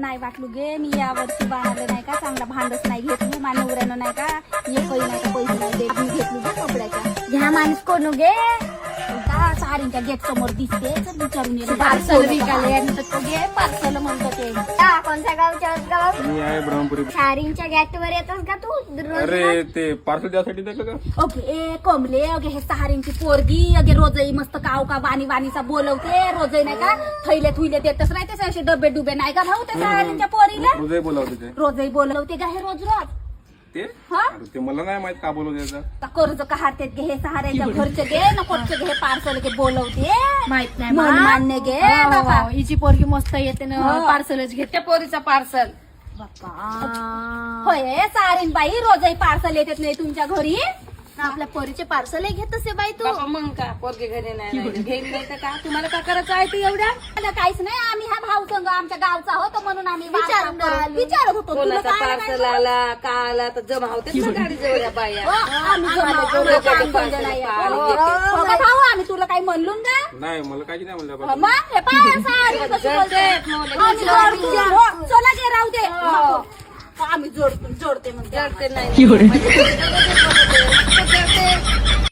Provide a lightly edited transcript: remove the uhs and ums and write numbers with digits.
नाही वाटलू गे मी यावरची बाणाले नाही का चांगला भांडच नाही घेतलू माझ्या नवऱ्यानं नाही का एकही नाही का पैसे नाही देत मी घेतलू गे कपड्याच्या घ्या माणूस कोण गे सारींच्या गेट समोर दिसते विचारून पार्सल विकाले गे पार्सल म्हणतो ते कोणत्या गावच्या गाव मी आहे ब्रह्मपुरी. सारींच्या गेटवर येतोस का तू अरे ते पार्सल द्यासाठी देतो का? ओके ए कमले अगे हे सहारींची पोरगी अगे रोजही मस्त काव का वाणी वाणीचा बोलवते रोजही नाही का थैले थुईले देतच नाही ते असे डबे डुबे नाही का भाऊ त्या सहारींच्या पोरीला रोजही बोलावते ते. रोजही बोलवते का हे रोज रोज ते हा अरे ते मला नाही माहित का बोलवते कर्ज का हातात घे हे सहाऱ्याच्या घरचे घे नकोचे घे पार्सल घे बोलवते माहित नाही मन मा. मान्य घे हो, बाबा हो, हिची पोरगी मस्त येते ना हो. पार्सलच घेते पोरीचा पार्सल होय सारीन बाई रोजही पार्सल येतात नाही तुमच्या घरी आपल्या पोरीचे पार्सल घेत असे बाई तू बाबा मग का पोरगे घरी नाही घेऊन नाही तर का तुम्हाला का करायचं आहे ते एवढ्या आता काहीच नाही आम्ही हा भाऊ संघ आमच्या गावचा होतो म्हणून आम्ही विचारून आलो. विचारत होतो तुला कोणाचा काय पार्सल आला का आला तर जमा होते ना गाडी जवळ बाया हो, आम्ही जमा आम्हाला करू, काम पार्सल केलं नाही. पाहिजे. हो, हो का भाऊ आम्ही तुला काही म्हणलून का नाही मला काहीच नाही म्हणलं हो, बाबा. मग हे पाय सारी कशी बोलते. आम्ही जोडतो. हो, चला गे राहू दे हो, आम्ही जोडतो जोडते म्हणते जडते नाही